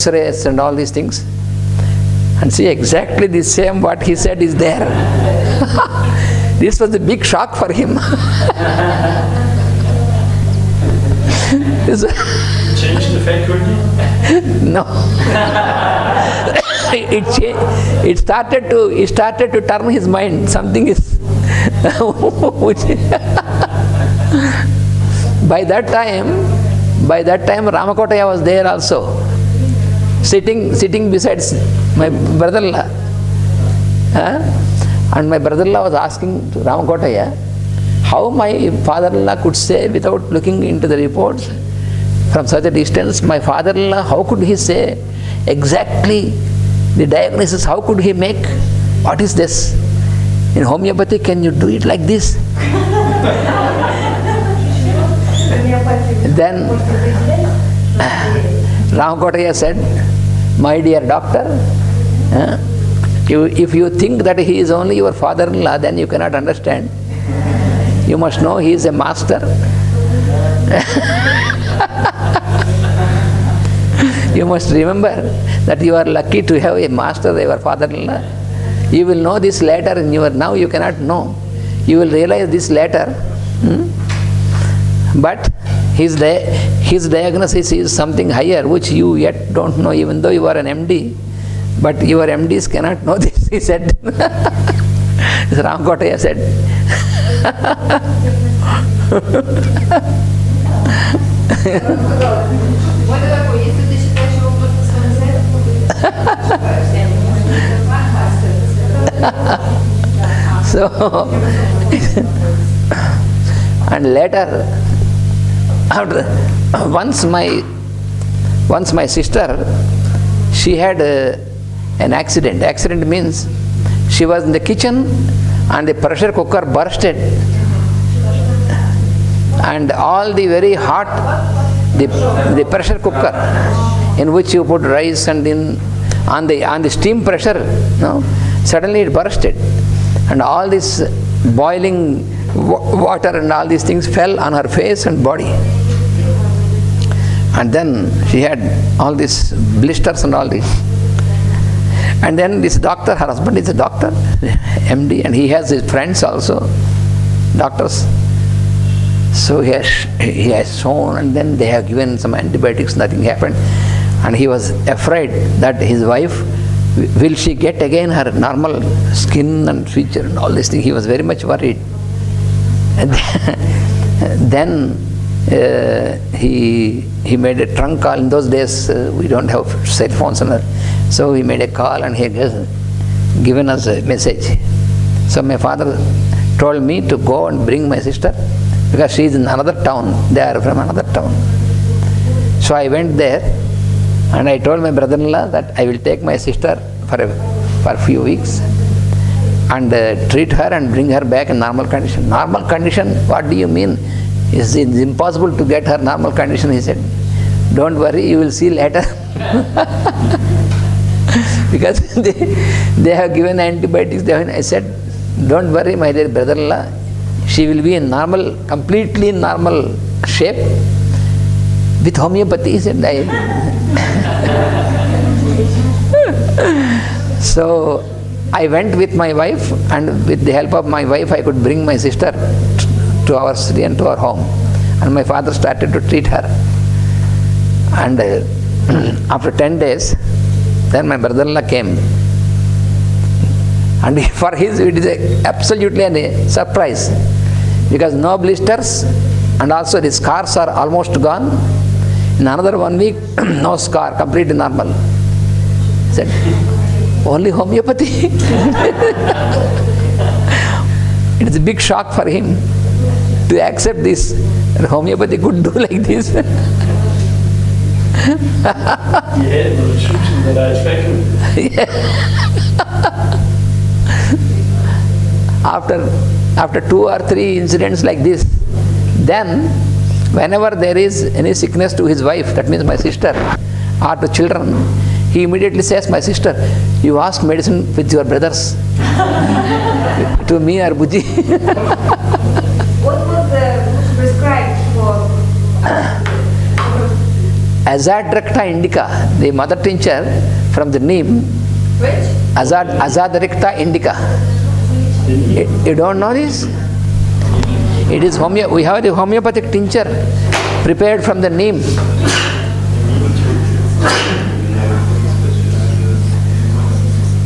X-rays and all these things. And see, exactly the same what he said is there. This was a big shock for him. Changed the faculty? No. It started to turn his mind. Something is by that time Ramakotaya was there also, sitting besides my brother-in-law. And my brother-in-law was asking to Ramakotaya how my father-in-law could say, without looking into the reports from such a distance, my father-in-law, how could he say exactly the diagnosis? How could he make? What is this? In homeopathy, can you do it like this? Then Ramakotaya said, my dear doctor, if you think that he is only your father-in-law, then you cannot understand. You must know he is a master. You must remember that you are lucky to have a master, your father-in-law. You will know this later in your, now you cannot know. You will realize this later. But his diagnosis is something higher, which you yet don't know, even though you are an MD. But your MDs cannot know this, he said. Ramakotaya said. So, and later, once my sister, she had an accident. Accident means she was in the kitchen and the pressure cooker bursted, and all the very hot, the pressure cooker in which you put rice and on the steam pressure, suddenly it bursted, and all this boiling water and all these things fell on her face and body. And then she had all these blisters and all this. And then this doctor, her husband is a doctor, MD, and he has his friends also, doctors. So he has shown, and then they have given some antibiotics, nothing happened. And he was afraid that his wife, will she get again her normal skin and feature and all these things. He was very much worried. And then he made a trunk call. In those days, we don't have cell phones and all. So he made a call and he has given us a message. So my father told me to go and bring my sister, because she is in another town. They are from another town. So I went there and I told my brother-in-law that I will take my sister for a few weeks and treat her and bring her back in normal condition. Normal condition? What do you mean? It's impossible to get her normal condition, he said. Don't worry, you will see later. Because they have given antibiotics. I said, don't worry, my dear brother-in-law. She will be in normal, completely normal shape. With homeopathy, he said. So I went with my wife, and with the help of my wife, I could bring my sister to our city and to our home. And my father started to treat her. And after 10 days, then my brother-in-law came. And for his, it is absolutely a surprise, because no blisters, and also the scars are almost gone. In another 1 week, no scar, completely normal. He said, only homeopathy? It is a big shock for him to accept this, that homeopathy could do like this. After 2 or 3 incidents like this, then whenever there is any sickness to his wife, that means my sister, or to children, he immediately says, my sister, you ask medicine with your brothers, to me or Buji. What was prescribed for? Azadiricta indica, the mother tincture from the neem. Which? Azadiricta indica. You don't know this? It is we have the homeopathic tincture prepared from the neem.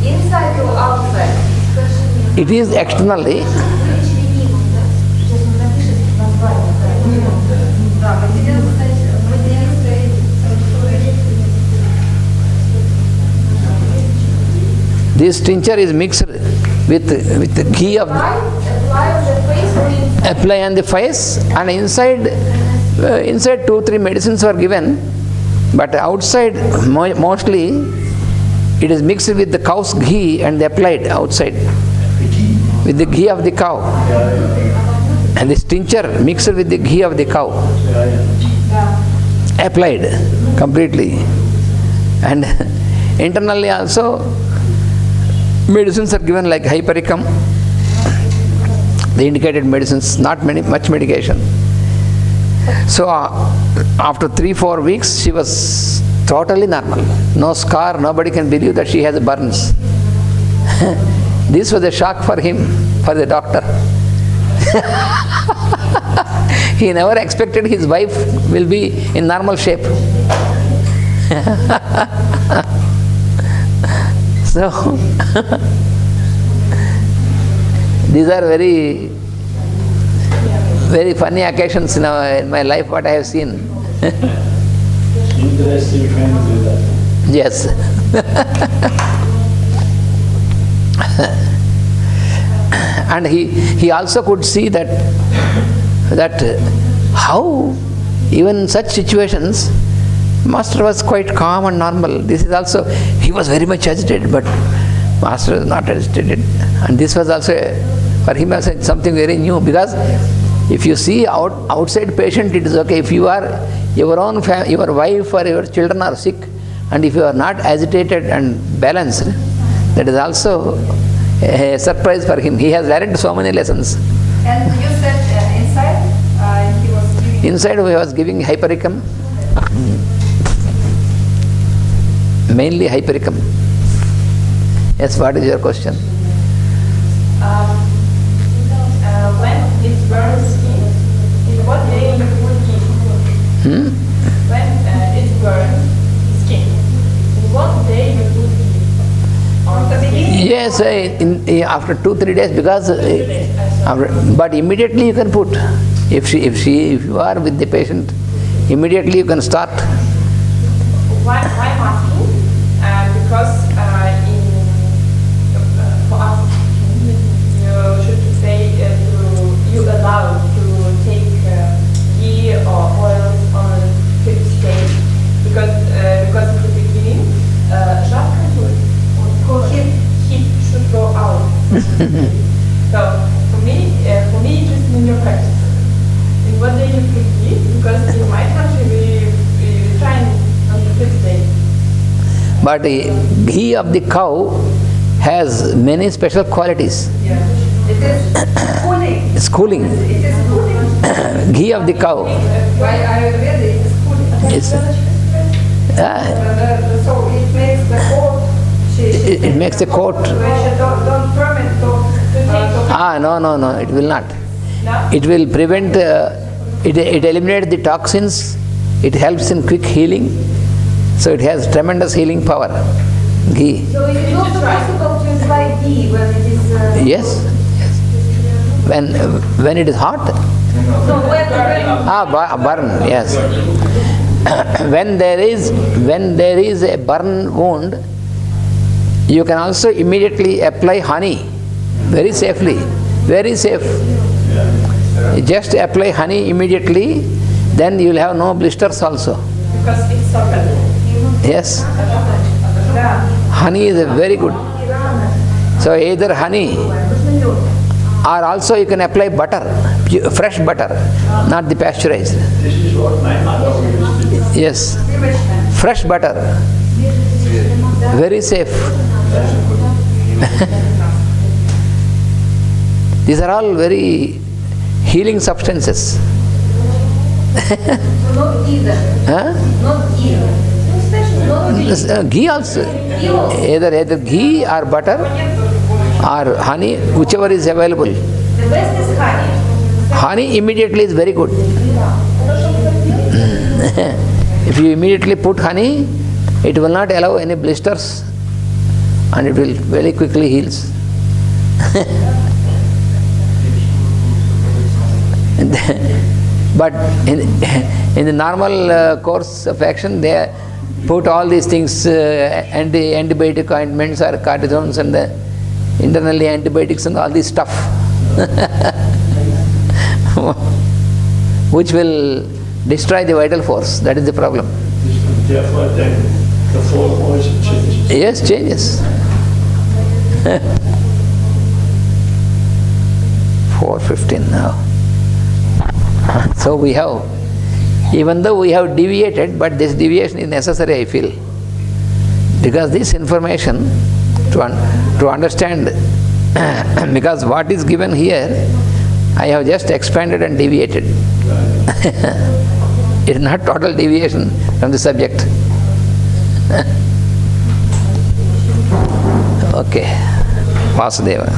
Inside or outside? It is externally. This tincture is mixed with the ghee of apply on the face, and inside 2-3 medicines are given, but outside mostly it is mixed with the cow's ghee and applied outside with the ghee of the cow, and this tincture mixed with the ghee of the cow applied completely, and internally also medicines are given like hypericum, the indicated medicines, not much medication. So after 3-4 weeks she was totally normal, no scar, nobody can believe that she has burns. This was a shock for him, for the doctor. He never expected his wife will be in normal shape. So, these are very, very funny occasions in my life, what I have seen. Interesting friend to do that. Yes. And he also could see that how even in such situations Master was quite calm and normal. This is also, he was very much agitated, but Master was not agitated. And this was also, for him also something very new, because if you see outside patient, it is okay. If you are, your wife or your children are sick, and if you are not agitated and balanced, that is also a surprise for him. He has learned so many lessons. And you said inside he was giving... Inside he was giving hypericum. Mainly hypericum. Yes, what is your question? When it burns skin, in what day you put ghee? When it burns skin, in what day you put ghee? On the beginning? Yes, after 2-3 days, because but immediately you can put. If you are with the patient, immediately you can start. Why I'm asking? Because for us, you should say you allow to take ghee or oils on 5th day, because in the beginning, heat should go out. So for me, just in your practice, in what day you put ghee? Because in my country we try on the 5th day. But the ghee of the cow has many special qualities. Yeah. It is cooling. It's cooling. It is cooling. Ghee of the cow. Why I read it is cooling. It's, So it makes the coat. it makes the coat. Don't ferment. No, it will not. No? It will prevent, it eliminates the toxins, it helps in quick healing, so it has tremendous healing power, ghee. So it is also possible to apply ghee when it is... Yes. When it is hot? No, when Burn, yes. When there is a burn wound, you can also immediately apply honey, very safely, very safe. Just apply honey immediately, then you will have no blisters also. Because it's softened. Yes. Honey is a very good. So either honey, or also you can apply butter, fresh butter, not the pasteurized. This is what my mother used to do. Yes. Fresh butter. Very safe. These are all very healing substances. Not either. Huh? Not either. Not Ghee also. Either ghee or butter or honey, whichever is available. The best is honey. Honey immediately is very good. If you immediately put honey, it will not allow any blisters and it will very quickly heals. But in the normal course of action, they put all these things, antibiotic ointments or cortisones and the internally antibiotics and all this stuff, which will destroy the vital force. That is the problem. Therefore, then the flow poison changes. Yes, changes. 4:15 now. So we have, even though we have deviated, but this deviation is necessary, I feel. Because this information, to understand, because what is given here, I have just expanded and deviated. It is not total deviation from the subject. Okay. Vasudeva.